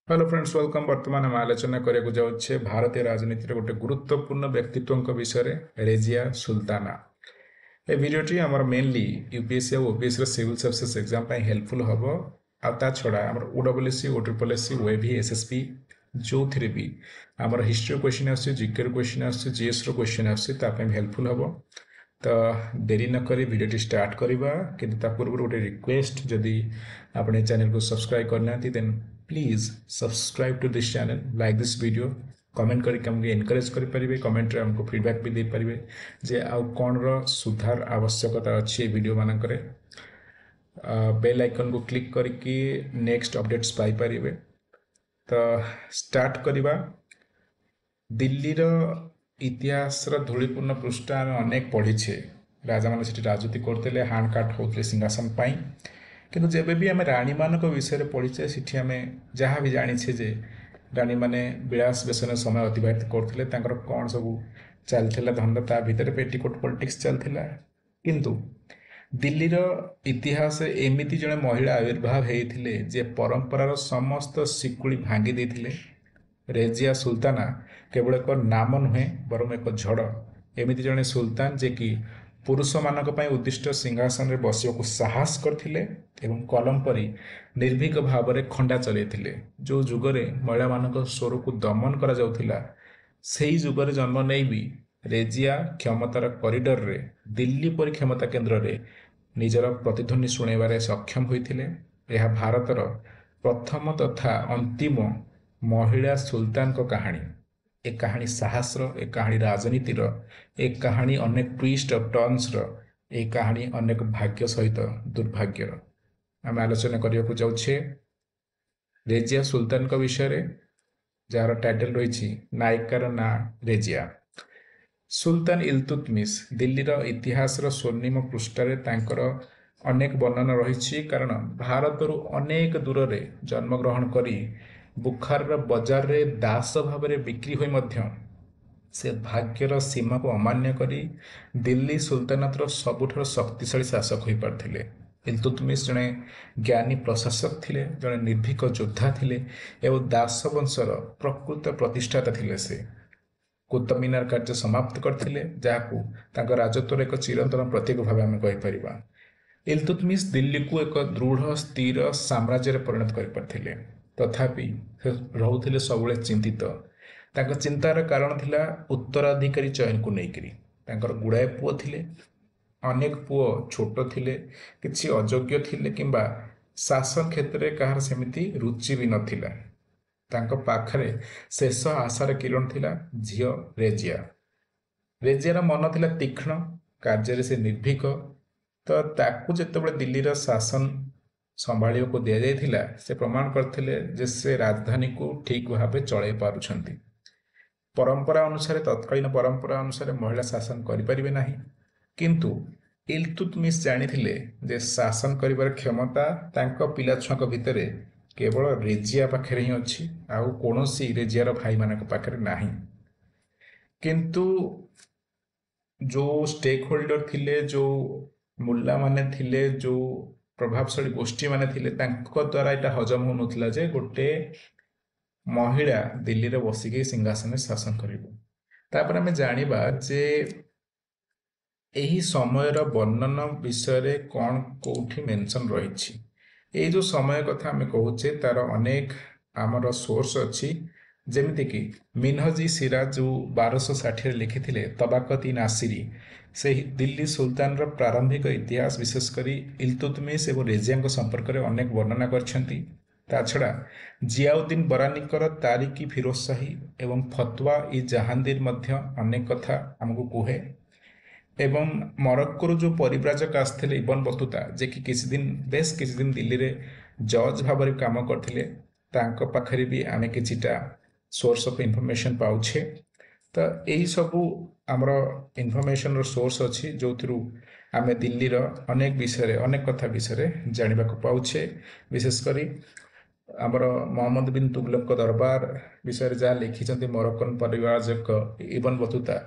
Hello friends welcome वर्तमान आम आलोचना करने जाऊे भारतीय राजनीतिर गोटे गुरुत्वपूर्ण व्यक्तित्व विषय रेजिया सुल्ताना। ए भिडियोटी आमर मेनली यूपीएससी और OPSC civil services exam helpful हम आ छड़ा आम ओडब्ल्यूएससी ओट्रिपलएससी ओएवी एसएसपी जो थी भी आमर हिस्ट्री क्वेश्चन आस जीके क्वेश्चन आस जीएस क्वेश्चन आसपाई हेल्पफुल हम। तो देरी नक भिडियोटी स्टार्ट करवा कि पूर्व गोटे रिक्वेस्ट जदि आपने चैनल को सब्सक्राइब करना then please subscribe to this channel like this video comment करके हमको एनकरेज करेंगे कमेंट रे हमको फीडबैक भी दे पारे जे आउ कौन सुधार आवश्यकता अच्छी वीडियो मानक बेल आइकन को क्लिक करके नेक्स्ट अपडेट्स पाइपर। तो स्टार्ट करवा दिल्लीर इतिहास धूलिपूर्ण पृष्ठा आम अनेक पढ़ीचे राजा मैंने से राजनीति करते हाण काट होते सिंहासन पाई किंतु जब भी आम राणी मान विषय पढ़ीचे से आम जहाँ भी जाचे जे राणी मैंने विलास बेसन समय अतिबाहित करते कौन सब चलता धंदा ता भितर पेटीकोट पॉलिटिक्स चलता किंतु दिल्लीर इतिहास एमती जड़े महिला आविर्भाव होते जे परंपरार समस्त शिकुड़ी भांगी देते रेजिया सुल्ताना केवल एक नाम नुहे बरम एक झड़ एमती जड़े सुल्तान जे कि पुरुष मानक उद्दिष्ट सिंहासन में बसवाक साहस करते कलम परी निर्भीक भाव में खंडा चलते जो जुगरे महिला मान स्वर को दमन करा जाउथिला सेही जुगरे जन्म नहीं भी रेजिया क्षमतार कॉरिडोर रे दिल्ली परी क्षमता केन्द्र रे निजर प्रतिध्वनि शुणेबार सक्षम होते। यह भारतर प्रथम तथा अंतिम महिला सुल्तान को कहानी एक कहानी साहस एक कहानी राजनीतिर एक कहानी अनेक ट्विस्ट ऑफ टर्न्स एक कहानी अनेक भाग्य सहित दुर्भाग्यर आम आलोचना करने को जाऊे रेजिया सुल्तान को विषय जार टाइटल रही नायिकार ना रेजिया सुल्तान इल्तुतमिश दिल्लीर इतिहास स्वर्णिम पृष्ठारे तांकर अनेक वर्णना रही कारण भारत अनेक दूर से जन्मग्रहण करी बुखार बजार रे दास भाव में बिक्री हुई से भाग्यर सीमा को अमान्य करी दिल्ली सुल्तानातर सबुठ शक्तिशाली शासक हो पारथिले। इल्तुतमिश जड़े ज्ञानी प्रशासक थिले जड़े निर्भीक योद्धा थिले एवं दास वंशर प्रकृत प्रतिष्ठाता थिले। से कुतुब मीनार कार्य समाप्त करथिले जाहाकू तांको राजत्वर एक चिरंतन प्रतीक भाव आम कहीपर। इल्तुतमिश दिल्ली को एक दृढ़ स्थिर साम्राज्य परिणत कर तथापि रोते सब चिंतित चिंतार कारण थिला उत्तराधिकारी चयन को लेकर गुड़ाए पुओ थिले अनेक पुओ छोट थिले किछि अयोग्य थिले किंबा शासन क्षेत्र में कहार सेमिति रुचि भी नथिला पाखरे शेष आशार किरण थिला झियो रेजिया। रेजियार मन थिला तीक्ष्ण कार्य से निर्भीक तो ताकू जिते दिल्लीर शासन संभाल को दि जाइथिला से प्रमाण करते से राजधानी को ठीक भाव चल पारुछंती। परंपरा अनुसार तत्कालीन परंपरा अनुसार महिला शासन करें ना किंतु इल्तुतमिश जानिथिले जे शासन करिवार क्षमता तांको पिला छुआक भितर केवल रेजिया पाखे ही अच्छी आउ कौनसी रेजियार भाई मान पाखे नाही। किंतु जो स्टेक होल्डर थिले जो मुल्ला माने थिले जो प्रभावशाली गोष्ठी माने थिले तांको द्वारा यहाँ हजम हो नुथला जे गोटे महिला दिल्ली रे बसिकी सिंहासन में शासन करिबो। आम जानिबा जे एही समयर वर्णन विषय कौन कौटी मेंशन रही ये जो समय कथा आम कहूचे तार अनेक आमर सोर्स अच्छी जमीती कि मिनहजी सिराज जो 1260 लिखी तबाकत इ नासिरी से दिल्ली सुल्तान प्रारंभिक इतिहास विशेषकर इल्तुतमिश और रेजिया संपर्क में अनेक वर्णना कर छड़ा जियाउद्दीन बरानीकर तारिकी फिरोज शाही एवं फतवा इ जहांगीर अनेक कथा आमको कहे एवं मरक्कोर जो परिव्राजक आसते इबन बतुता जे कि बेस किसी दिन दिल्ली रे जज भाव में काम करते पाखरे भी आम किटा सोर्स ऑफ इंफॉर्मेशन पाउछे। तो यही सबू आमर इनफॉरमेशन सोर्स अच्छी जो थ्रू आम दिल्ली अनेक विषय अनेक कथा विषय जानवा पाउछे विशेषकर आमर मोहम्मद बिन तुगलक दरबार विषय जहाँ लिखिं मरक्कन परिव्राजक इबन बतुता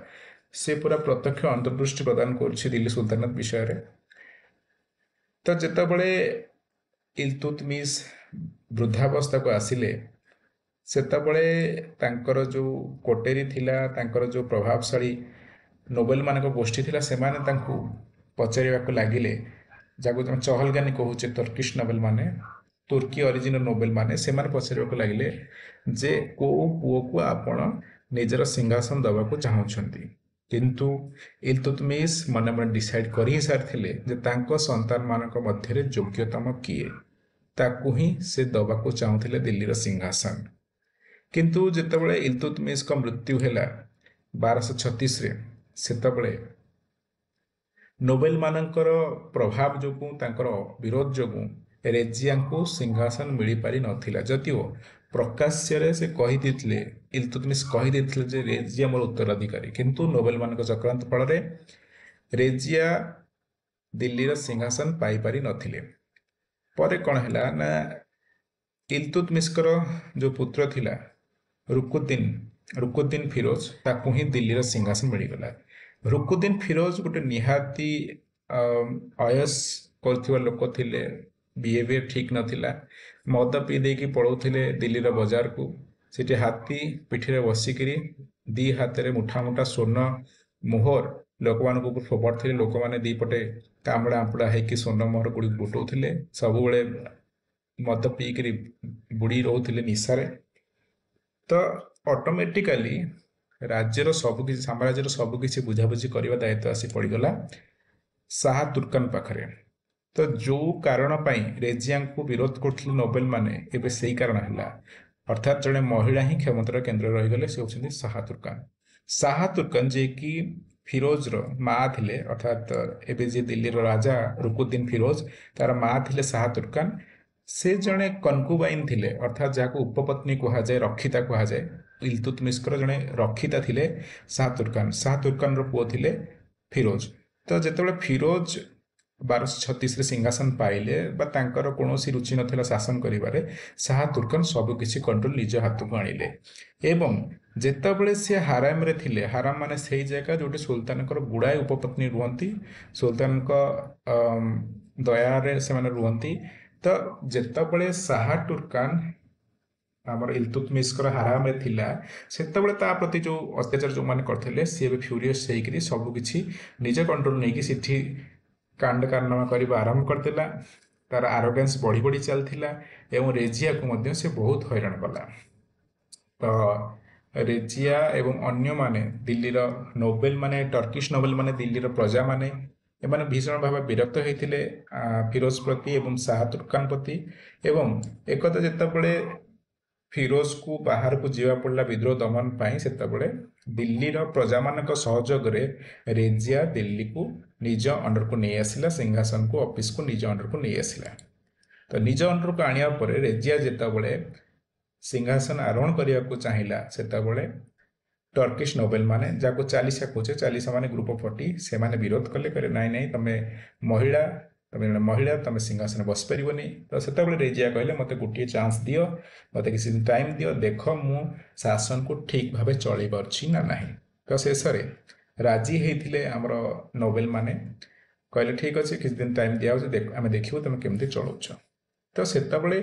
से पूरा प्रत्यक्ष अंतर्दृष्टि प्रदान कर दिल्ली सुल्तानत विषय। तो जिते बड़े इल्तुतमिश वृद्धावस्था को आसिले ସେତେବେଳେ ତାଙ୍କର ଯେଉଁ କୋଟେରୀ ଥିଲା, ତାଙ୍କର ଯେଉଁ ପ୍ରଭାବଶାଳୀ ନୋବେଲ ମାନଙ୍କ ଗୋଷ୍ଠୀ ଥିଲା, ସେମାନେ ତାଙ୍କୁ ପଚାରିବାକୁ ଲାଗିଲେ, ଯାହାକୁ ଆମେ ଚହଲଗାନି କହୁଛେ, ତର୍କିଶ ନୋବେଲ ମାନେ, ତୁର୍କୀ ଅରିଜିନାଲ ନୋବେଲ ମାନେ, ସେମାନେ ପଚାରିବାକୁ ଲାଗିଲେ ଯେ କୋଉ ପୁଅକୁ ଆପଣ ନିଜର ସିଂହାସନ ଦେବାକୁ ଚାହୁଁଛନ୍ତି। କିନ୍ତୁ ଇଲତୁତମିଶ ମନେ ମନେ ଡିସାଇଡ୍ କରି ହିଁ ସାରିଥିଲେ ଯେ ତାଙ୍କ ସନ୍ତାନମାନଙ୍କ ମଧ୍ୟରେ ଯୋଗ୍ୟତମ କିଏ, ତାକୁ ହିଁ ସେ ଦେବାକୁ ଚାହୁଁଥିଲେ ଦିଲ୍ଲୀର ସିଂହାସନ। କିନ୍ତୁ ଯେତେବେଳେ ଇଲତୁତମିଶଙ୍କ ମୃତ୍ୟୁ ହେଲା 1236ରେ, ସେତେବେଳେ ନୋବେଲ ମାନଙ୍କର ପ୍ରଭାବ ଯୋଗୁଁ, ତାଙ୍କର ବିରୋଧ ଯୋଗୁଁ ରେଜିଆଙ୍କୁ ସିଂହାସନ ମିଳିପାରି ନଥିଲା। ଯଦିଓ ପ୍ରକାଶ୍ୟରେ ସେ କହିଦେଇଥିଲେ, ଇଲତୁତମିଶ କହିଦେଇଥିଲେ ଯେ ରେଜିଆ ମୋର ଉତ୍ତରାଧିକାରୀ, କିନ୍ତୁ ନୋବେଲ ମାନଙ୍କ ଚକ୍ରାନ୍ତ ଫଳରେ ରେଜିଆ ଦିଲ୍ଲୀର ସିଂହାସନ ପାଇପାରି ନଥିଲେ। ପରେ କ'ଣ ହେଲା ନା, ଇଲତୁତମିଶଙ୍କର ଯେଉଁ ପୁତ୍ର ଥିଲା ରୁକୁଦ୍ଦିନ ଫିରୋଜ, ତାକୁ ହିଁ ଦିଲ୍ଲୀର ସିଂହାସନ ମିଳିଗଲା। ରୁକୁଦ୍ଦିନ ଫିରୋଜ ଗୋଟେ ନିହାତି ଅୟସ କରୁଥିବା ଲୋକ ଥିଲେ, ବିହେଭିୟର ଠିକ ନଥିଲା, ମଦ ପିଇ ଦେଇକି ପଳାଉଥିଲେ ଦିଲ୍ଲୀର ବଜାରକୁ, ସେଠି ହାତୀ ପିଠିରେ ବସିକିରି 2 ହାତରେ ମୁଠା ମୁଠା ସ୍ୱର୍ଣ୍ଣ ମୋହର ଲୋକମାନଙ୍କ ଉପରୁ ଫୋପାଡୁଥିଲେ। ଲୋକମାନେ 2 ପଟେ କାମୁଡ଼ା ଆମ୍ପୁଡ଼ା ହେଇକି ସ୍ୱର୍ଣ୍ଣ ମୋହର ଗୁଡ଼ିକୁ ଗୋଟଉଥିଲେ, ସବୁବେଳେ ମଦ ପିଇକିରି ବୁଡ଼ି ରହୁଥିଲେ ନିଶାରେ। ତ ଅଟୋମେଟିକାଲି ରାଜ୍ୟର ସବୁକିଛି, ସାମ୍ରାଜ୍ୟର ସବୁକିଛି ବୁଝାବୁଝି କରିବା ଦାୟିତ୍ୱ ଆସି ପଡ଼ିଗଲା ଶାହା ତୁର୍କାନ ପାଖରେ। ତ ଯେଉଁ କାରଣ ପାଇଁ ରେଜିଆଙ୍କୁ ବିରୋଧ କରୁଥିଲେ ନୋବେଲ ମାନେ, ଏବେ ସେଇ କାରଣ ହେଲା, ଅର୍ଥାତ୍ ଜଣେ ମହିଳା ହିଁ କ୍ଷମତାର କେନ୍ଦ୍ରରେ ରହିଗଲେ, ସେ ହେଉଛନ୍ତି ଶାହା ତୁର୍କାନ। ଶାହା ତୁର୍କାନ ଯିଏକି ଫିରୋଜର ମା ଥିଲେ, ଅର୍ଥାତ୍ ଏବେ ଯିଏ ଦିଲ୍ଲୀର ରାଜା ରୁକୁଦ୍ଦିନ ଫିରୋଜ, ତାର ମା ଥିଲେ ଶାହା ତୁର୍କାନ। ସେ ଜଣେ କନକୁବାଇନ ଥିଲେ, ଅର୍ଥାତ୍ ଯାହାକୁ ଉପପତ୍ନୀ କୁହାଯାଏ, ରକ୍ଷିତା କୁହାଯାଏ। ଇଲତୁତମିଶଙ୍କର ଜଣେ ରକ୍ଷିତା ଥିଲେ ଶାହା ତୁର୍କାନ। ଶାହା ତୁର୍କାନର ପୁଅ ଥିଲେ ଫିରୋଜ। ତ ଯେତେବେଳେ ଫିରୋଜ 1236ରେ ସିଂହାସନ ପାଇଲେ, ବା ତାଙ୍କର କୌଣସି ରୁଚି ନଥିଲା ଶାସନ କରିବାରେ, ଶାହା ତୁର୍କାନ ସବୁକିଛି କଣ୍ଟ୍ରୋଲ ନିଜ ହାତକୁ ଆଣିଲେ। ଏବଂ ଯେତେବେଳେ ସେ ହାରାମରେ ଥିଲେ, ହାରାମ ମାନେ ସେଇ ଜାଗା ଯେଉଁଠି ସୁଲତାନଙ୍କର ଗୁଡ଼ାଏ ଉପପତ୍ନୀ ରୁହନ୍ତି, ସୁଲତାନଙ୍କ ଦୟାରେ ସେମାନେ ରୁହନ୍ତି। ତ ଯେତେବେଳେ ଶାହା ତୁର୍କାନ ଆମର ଇଲତୁତମିଶଙ୍କର ହାରାମରେ ଥିଲା, ସେତେବେଳେ ତା ପ୍ରତି ଯେଉଁ ଅତ୍ୟାଚାର ଯେଉଁମାନେ କରିଥିଲେ, ସିଏ ଏବେ ଫ୍ୟୁରିୟସ୍ ହେଇକିରି ସବୁକିଛି ନିଜ କଣ୍ଟ୍ରୋଲ ନେଇକି ସେଠି କାଣ୍ଡ କାରନାମା କରିବା ଆରମ୍ଭ କରିଦେଲା। ତାର ଆରୋଗାନ୍ସ ବଢ଼ି ବଢ଼ି ଚାଲିଥିଲା ଏବଂ ରେଜିଆକୁ ମଧ୍ୟ ସେ ବହୁତ ହଇରାଣ କଲା। ତ ରେଜିଆ ଏବଂ ଅନ୍ୟମାନେ, ଦିଲ୍ଲୀର ନୋବେଲ ମାନେ, ଟର୍କିଶ ନୋବେଲ ମାନେ, ଦିଲ୍ଲୀର ପ୍ରଜାମାନେ, ଏମାନେ ଭୀଷଣ ଭାବେ ବିରକ୍ତ ହୋଇଥିଲେ ଫିରୋଜ ପ୍ରତି ଏବଂ ଶାହା ତୁର୍କାନ ପ୍ରତି। ଏବଂ ଏକଥା ଯେତେବେଳେ ଫିରୋଜକୁ ବାହାରକୁ ଯିବା ପଡ଼ିଲା ବିଦ୍ରୋହ ଦମନ ପାଇଁ, ସେତେବେଳେ ଦିଲ୍ଲୀର ପ୍ରଜାମାନଙ୍କ ସହଯୋଗରେ ରେଜିଆ ଦିଲ୍ଲୀକୁ ନିଜ ଅଣ୍ଡରକୁ ନେଇ ଆସିଲା, ସିଂହାସନକୁ, ଅଫିସକୁ ନିଜ ଅଣ୍ଡରକୁ ନେଇ ଆସିଲା। ତ ନିଜ ଅଣ୍ଡରକୁ ଆଣିବା ପରେ ରେଜିଆ ଯେତେବେଳେ ସିଂହାସନ ଆରୋହଣ କରିବାକୁ ଚାହିଁଲା, ସେତେବେଳେ ଟର୍କିଶ ନୋବେଲ ମାନେ, ଯାହାକୁ ଚାଲିସା କହୁଛେ, ଚାଲିସା ମାନେ ଗ୍ରୁପ ଅଫ୍ 40, ସେମାନେ ବିରୋଧ କଲେ, କହିଲେ ନାଇଁ ନାଇଁ, ତମେ ଜଣେ ମହିଳା, ତମେ ସିଂହାସନ ବସିପାରିବନି। ତ ସେତେବେଳେ ରେଜିଆ କହିଲେ, ମୋତେ ଗୋଟିଏ ଚାନ୍ସ ଦିଅ, ମୋତେ କିଛି ଟାଇମ୍ ଦିଅ, ଦେଖ ମୁଁ ଶାସନକୁ ଠିକ ଭାବେ ଚଳେଇ ପାରୁଛି ନା ନାହିଁ। ତ ଶେଷରେ ରାଜି ହେଇଥିଲେ ଆମର ନୋବେଲ ମାନେ, କହିଲେ ଠିକ ଅଛି, କିଛି ଦିନ ଟାଇମ୍ ଦିଆହେଉଛି, ଆମେ ଦେଖିବୁ ତମେ କେମିତି ଚଳଉଛ। ତ ସେତେବେଳେ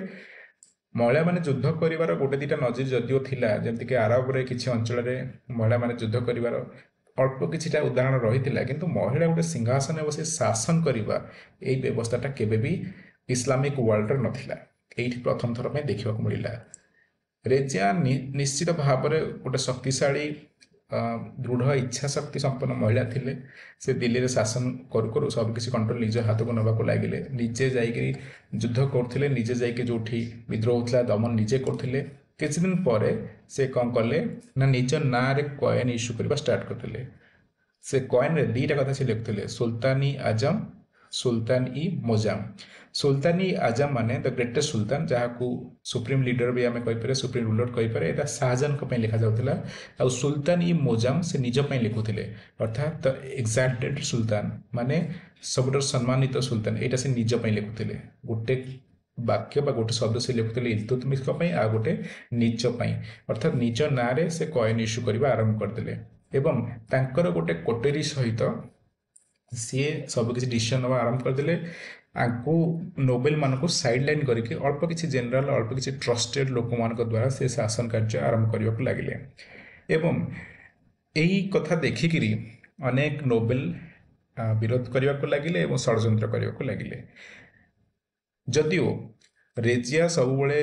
ମହିଳାମାନେ ଯୁଦ୍ଧ କରିବାର ଗୋଟେ ଦିଟା ନଜିର ଯଦିଓ ଥିଲା, ଯେମିତିକି ଆରବରେ କିଛି ଅଞ୍ଚଳରେ ମହିଳାମାନେ ଯୁଦ୍ଧ କରିବାର ଅଳ୍ପ କିଛିଟା ଉଦାହରଣ ରହିଥିଲା, କିନ୍ତୁ ମହିଳା ଗୋଟେ ସିଂହାସନରେ ବସି ଶାସନ କରିବା, ଏଇ ବ୍ୟବସ୍ଥାଟା କେବେ ବି ଇସଲାମିକ ୱାର୍ଲଡରେ ନଥିଲା। ଏଇଠି ପ୍ରଥମ ଥର ପାଇଁ ଦେଖିବାକୁ ମିଳିଲା। ରେଜିଆ ନିଶ୍ଚିତ ଭାବରେ ଗୋଟେ ଶକ୍ତିଶାଳୀ, ଦୃଢ଼ ଇଚ୍ଛା ଶକ୍ତି ସମ୍ପନ୍ନ ମହିଳା ଥିଲେ। ସେ ଦିଲ୍ଲୀରେ ଶାସନ କରୁ କରୁ ସବୁକିଛି କଣ୍ଟ୍ରୋଲ ନିଜ ହାତକୁ ନେବାକୁ ଲାଗିଲେ। ନିଜେ ଯାଇକି ଯୁଦ୍ଧ କରୁଥିଲେ, ନିଜେ ଯାଇକି ଯେଉଁଠି ବିଦ୍ରୋହ ହେଉଥିଲା ଦମନ ନିଜେ କରୁଥିଲେ। କିଛି ଦିନ ପରେ ସେ କ'ଣ କଲେ ନା, ନିଜ ନାଁରେ କଏନ୍ ଇସ୍ୟୁ କରିବା ଷ୍ଟାର୍ଟ କରିଥିଲେ। ସେ କଏନ୍ରେ 2ଟା କଥା ସେ ଲେଖୁଥିଲେ, ସୁଲତାନ-ଇ ଆଜମ, ସୁଲତାନ-ଇ-ମୋଜାମ। ସୁଲତାନ-ଇ-ଆଜମ ମାନେ ଦ ଗ୍ରେଟେଷ୍ଟ ସୁଲତାନ, ଯାହାକୁ ସୁପ୍ରିମ ଲିଡର ବି ଆମେ କହିପାରିବା, ସୁପ୍ରିମ ରୁଲର କହିପାରିବା। ଏଇଟା ଶାହଜାହାନଙ୍କ ପାଇଁ ଲେଖାଯାଉଥିଲା। ଆଉ ସୁଲତାନ-ଇ-ମୋଜାମ ସେ ନିଜ ପାଇଁ ଲେଖୁଥିଲେ, ଅର୍ଥାତ୍ ଦ ଏକ୍ସାଲ୍ଟେଡ ସୁଲତାନ, ମାନେ ସବୁଠାରୁ ସମ୍ମାନିତ ସୁଲତାନ, ଏଇଟା ସେ ନିଜ ପାଇଁ ଲେଖୁଥିଲେ। ଗୋଟେ ବାକ୍ୟ ବା ଗୋଟେ ଶବ୍ଦ ସେ ଲେଖୁଥିଲେ ଇଲତୁତମିଶଙ୍କ ପାଇଁ, ଆଉ ଗୋଟେ ନିଜ ପାଇଁ, ଅର୍ଥାତ୍ ନିଜ ନାଁରେ ସେ କଏନ୍ ଇସ୍ୟୁ କରିବା ଆରମ୍ଭ କରିଦେଲେ। ଏବଂ ତାଙ୍କର ଗୋଟେ କୋଟେରୀ ସହିତ ସିଏ ସବୁକିଛି ଡିସିସନ୍ ନେବା ଆରମ୍ଭ କରିଦେଲେ। आंकु नोबेल मान को साइडलाइन करके अल्प किसी जनरल अल्प किसी ट्रस्टेड लोक मान द्वारा से शासन कार्य आरंभ करने को लगिले एवं यही कथा देखिकी अनेक नोबेल विरोध करने को लगिले एवं षड्यंत्र करने को लगिले जदिओ रेजिया सबुबले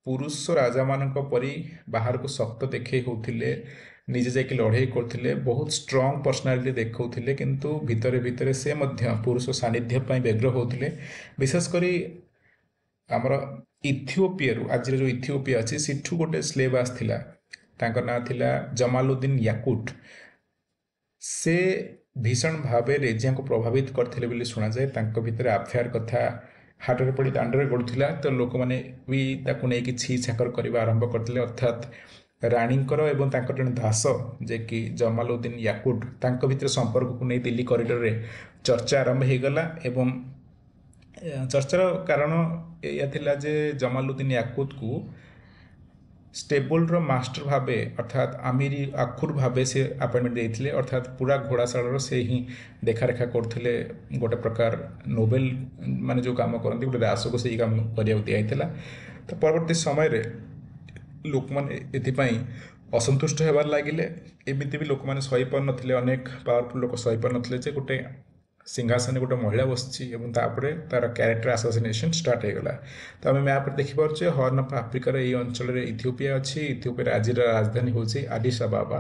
पुरुष राजा मान परी बाहर को शक्त देखे होते निजे जाकि लड़ाई करते बहुत स्ट्रंग पर्सनालीटी देखते किंतु भितर भितर से मध्य पुरुष सानिध्य व्यग्र होते विशेषकर आमर इथियोपिया आज जो इथियोपिया अच्छी सिठू गोटे स्लेव आसला ना थिला जमालुद्दीन याकुट से भीषण भाव रेजिया को प्रभावित करते शुणा जाए भितर अफेयर कथा हाटरे पड़ी दांडरे गड़ुला तो लोक मैंने भी नहीं छी छाकर करने आरंभ करते अर्थात राणीकर एवं जन दास जे कि जमालुद्दीन याकुट भितर संपर्क को नहीं दिल्ली कॉरिडोर रे चर्चा आरंभ हो गला एवं चर्चार कारण या जे जमालुद्दीन याकुत को स्टेबल रो मास्टर भावे अर्थात आमिरी आखुर भावे से अपॉइंटमेंट देते अर्थात पूरा घोड़ाशाल से ही देखारेखा करते गोटे प्रकार नोबेल माने जो काम करते गोटे दास को सही काम करा दिखाई तो परवर्ती समय रे लोक मैंने असंतुष्ट होबार लगिले एमती भी लोक मैंने सही पार नथिले अनेक पावरफुल लोक सही पार नथिले जे गोटे सिंहासन गोटे महिला बसची एवं तापर तार कैरेक्टर असोसिनेशन स्टार्ट हो गला तो आम मैप देखिपे हर्न ऑफ आफ्रिकार ये अंचल इथियोपिया अच्छी इथियोपिया आज राजधानी हूँ आडिस अबाबा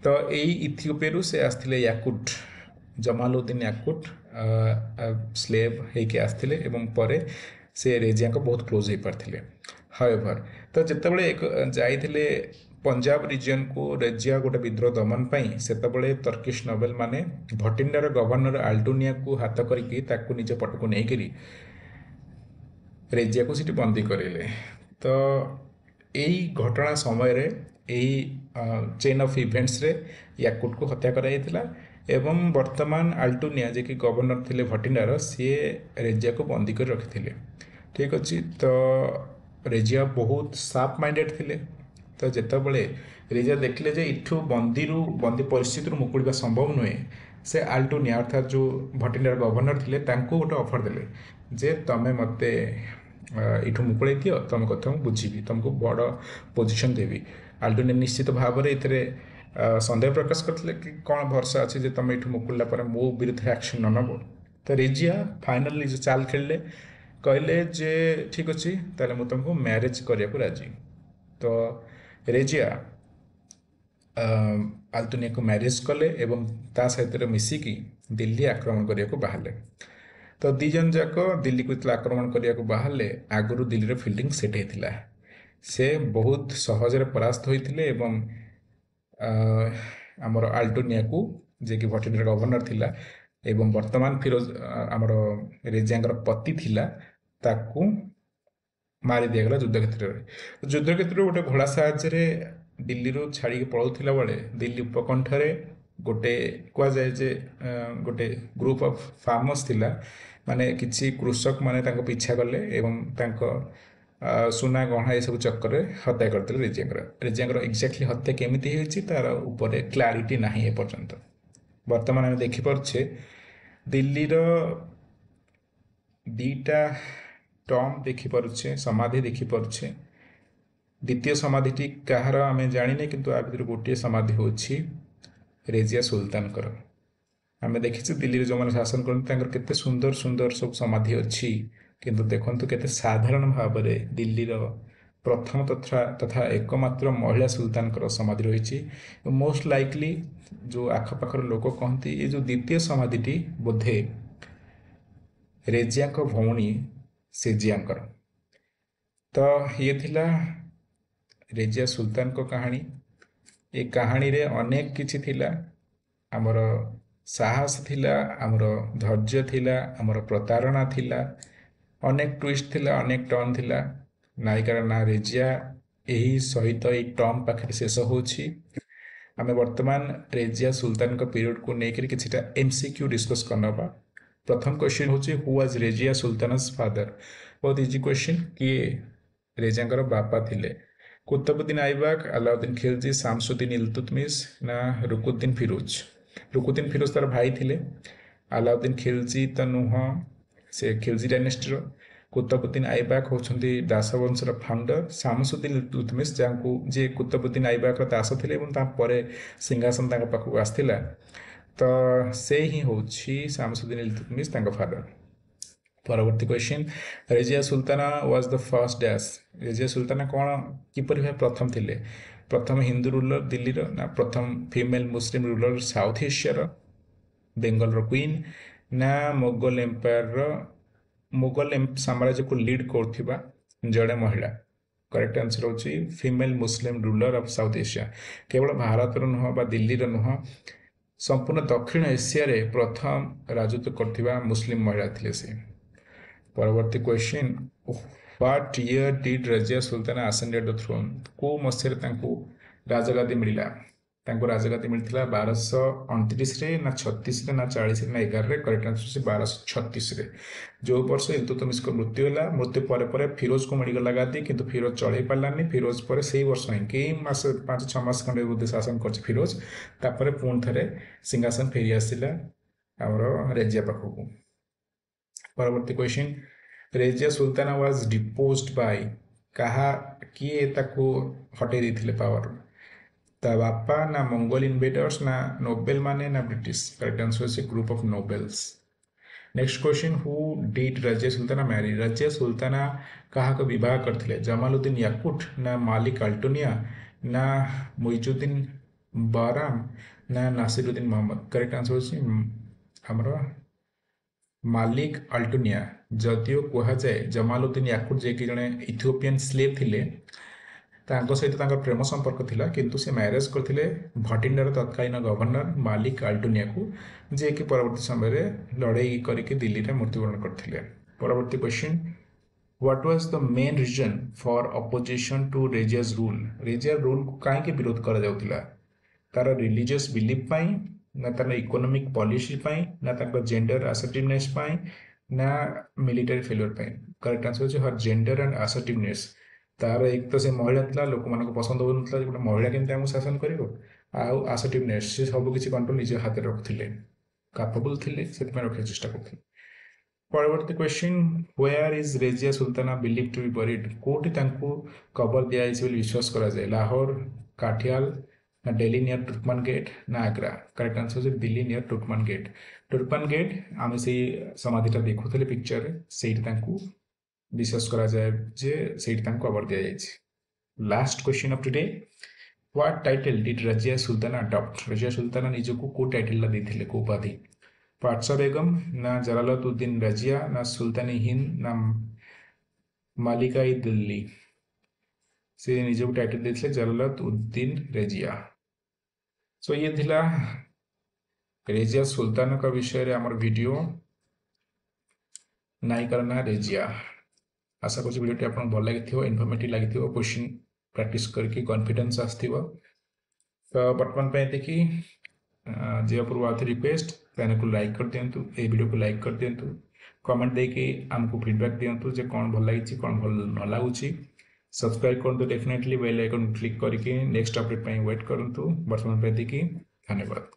तो यही इथियोपिया से आसते याकुट जमालुद्दीन याकुट स्लेव होके आसते एवं से रेजिया को बहुत क्लोज हो पारे हाउएवर तो जितेबाला एक जाइए पंजाब रिजन को रेजिया गोटे विद्रोह दमन से तर्किश नोबेल माने भटिंडार गवर्नर आल्टोनिया को हाथ करके निज पट को लेकर रेजिया को सीटी बंदी करेले तो यही घटना समय चेन ऑफ इवेंट्स रे याकुट को हत्या कराइला एवं वर्तमान आल्टोनिया जे कि गवर्नर थिले भटिंडार सी रेजिया को बंदी कर रखिथिले ठीक अच्छी तो रेजिया बहुत सार्प माइंडेड थिले तो जितेबाला रेजिया देखले जे इठू बंदी परिस्थिति मुकुड़ा संभव नुहे से आल्टोनिया अर्थात जो भटिंडार गवर्नर थिले तांको गोटे ऑफर देले जे तमे मते इठू मुकुड़े दियो तुम कथा बुझी तुमको बड़ पोजिशन देवी आल्टोनिया निश्चित भाव में ये सन्देह प्रकाश करते कि कौन भरोसा अच्छे जे तुम इठू मुकुड़ा पर मो विरुद्ध एक्शन न नब तो रेजिया फाइनाली जो चाल खेलिले कहले जे ठीक अच्छे ताले मु तुमको मैरिज करने को राजी तो रेजिया आल्टोनिया को मैरिज कले एवं ता सहित मिसिकी दिल्ली आक्रमण करने को बाहर तो दीजन जाक दिल्ली को आक्रमण करने को बाहर आगुरी दिल्ली फिल्डिंग सेट होता से बहुत सहजरे परास्त होते एवं आमर आल्टोनिया को जे कि भटिंडार गवर्नर थिला एवं वर्तमान फिरोज आमर रेजिया पति थिला ताकू मारी दिगला युद्ध क्षेत्र में युद्ध क्षेत्र गोटे घोड़ा साहाଯ୍य दिल्ली रू छाड़ी पलाउला बेले दिल्ली उपकंठरे गोटे कहुए जे गोटे ग्रुप ऑफ फार्मर्स थिला माने किसी कृषक माने तांको पीछा कले एवं तांको सुना गहना ये सब चक्कर हत्या करते रेजिया एक्जाक्टली हत्या केमिति होइछि तार ऊपर क्लारिटी नाही ए पर्यंत वर्तमान आम देखिपे दिल्ली दीटा टॉम देखिपे समाधि देखिपे द्वितीय समाधि कहार आम जाने किंतु आ भर गोटे समाधि हूँ रेजिया सुल्तान आम देखी दिल्ली में जो मैंने शासन करते सुंदर सुंदर सब समाधि अच्छी किंतु देखु केते साधारण भाव में दिल्ली प्रथम तथा एकमात्र महिला सुल्तान समाधि रही मोस्ट लाइकली जो आखपाखर लोक कहते ये जो द्वितीय समाधि बोधे रेजिया भौणी सेजियांकर तो ये थिला रेजिया सुल्तान को कहानी ये कहानी रे अनेक किछि थिला आमर साहस थिला आमर धैर्य थिला आमर प्रतारणा थिला अनेक ट्विस्ट थिला अनेक टर्न थिला नायिकार ना रेजिया यही सहित ये टर्म पाखे शेष होछि आमे वर्तमान रेजिया सुल्तान को पीरियड को लेकर किछिटा एमसीक्यू डिस्कस करनबा प्रथम क्वेश्चन होछि who was Razia Sultan's father बहुत इजी क्वेश्चन किए रेजिया बापा थिले कुतुबुद्दीन ऐबक अलाउद्दीन खिलजी शामसुद्दीन इल्तुतमिश ना रुकुद्दीन फिरोज तार भाई थिले अलाउद्दीन खिलजी तो नुह से खिलजी डायनेस्टी कुतुबुद्दीन आइबक होती दासवंशर फाउंडर शामसुद्दीन इल्तुतमिश जहाँ जी कुतुबुद्दीन आइबक दास थे सिंहासन पाखक आसला तो से ही हूँ शामसुद्दीन इल्तुतमिश फादर। परवर्ती question Razia Sultana was the first dash regia Sultana कौन किपर भाई प्रथम थिले प्रथम हिंदू रूलर दिल्ली ना प्रथम फीमेल मुस्लिम ruler south Asia Bengal queen ना मोगल एम्पायर मुगल साम्राज्य को लीड करथिबा जड़े महिला। करेक्ट आंसर होची female Muslim ruler of south Asia केवल भारत नुह बा दिल्ली नुह संपूर्ण दक्षिण एशिया रे प्रथम राजत्व करथिबा मुस्लिम महिला थिले से। परवर्ती question what year did Razia Sultana ascended the throne को मसीह राजगादी मिला राजगादी मिलता 1229 ना 36 ना 40 ना 11 करेक्ट आंसर 1236 जो वर्ष इल्तुतमिश को मृत्यु है मृत्यु पर फिरोज को मिलगला गादी किंतु फिरोज चल पारानी फिरोज पर से वर्ष ही कई मास 5-6 मास खंडे बोधे शासन कर फिरोज तापर पुणी थे सिंहासन फेरी आसला आमर रेजिया पाखक। परवर्ती question Razia Sultana was deposed by कहा किए ताको हटे देथिले पावर ता बापा ना मंगोल इन्वेडर्स ना नोबेल माने ना British correct answer is group of nobles. Next question who did Razia Sultana marry Razia Sultana कहा को विवाह करथिले जमालुद्दीन याकुट ना मालिक अल्टोनिया ना मुइजुद्दीन बाराम ना Nasiruddin Mohammad correct answer is हमरो मालिक अल्टोनिया जदियो कह जाए जमालुद्दीन याकुट जे कि जने इथियोपियन स्लेव थिले सहित प्रेम संपर्क थिला किंतु से मैरेज करथिले भटिंडार तत्कालीन गवर्नर मालिक अल्टोनिया को जे कि परवर्ती समय लड़ाई करके दिल्ली में मृत्युवरण करथिले। परवर्ती question what was the main reason for opposition to Razia's rule Razia rule को कहीं विरोध करा जाउथिला तार रिलीजियस बिलीफ पाई ना तार इकोनॉमिक पॉलिसी पाई ना तार जेंडर असर्टिवनेस पाई ना मिलिटरी फेल्योर पाई करेक्ट आंसर है हर जेंडर एंड असर्टिवनेस तार एक तो से महिला था लोक मान पसंद हो गोटे महिला केमती शासन कर आसर्टिवनेस से सबकि कंट्रोल निज हाथ में रखुले कैपेबल थे से रखा चेष्टा करते। परवर्ती question where is Razia Sultana believe to be buried कोटी कबर दिखाई विश्वास करा जाए लाहौर काठियाल ना दिल्ली नियर तुर्कमान गेट ना आग्रा करेक्ट आंसर है दिल्ली नियर तुर्कमान गेट आम से समाधिटा देखुले पिक्चर से विश्वास करा जाए जे सेठी कवर दिया जाए। Last question of today what title did Razia Sultana adopt Razia Sultana निजको को टाइटल देथिले को उपाधि पाटसा बेगम ना जलालुद्दीन रजिया ना सुल्तानी हिंद ना मालिका ई दिल्ली से निजको टाइटल देथिले जलालुद्दीन रजिया। सो ये थिला रेजिया सुल्ताना का विषय रे हमर वीडियो नायिकार ना रेजिया आशा कर वीडियो आपको भल लगी इनफॉर्मेटिव लगी क्वेश्चन प्रैक्टिस करके कॉन्फिडेंस आसो तो बर्तमान देखी जे पूर्व आउ रिक्वेस्ट चैनल को लाइक कर दिंतु ए वीडियो को लाइक कर दिंतु कमेंट देके आमको फीडबैक दिंतु जे कौन भल लगी कौन भल न लगुच सब्सक्राइब कर डेफिनेटली बेल आइकन क्लिक करके नेक्स्ट अपडेट वेट करूँ बर्तमान देखी धन्यवाद।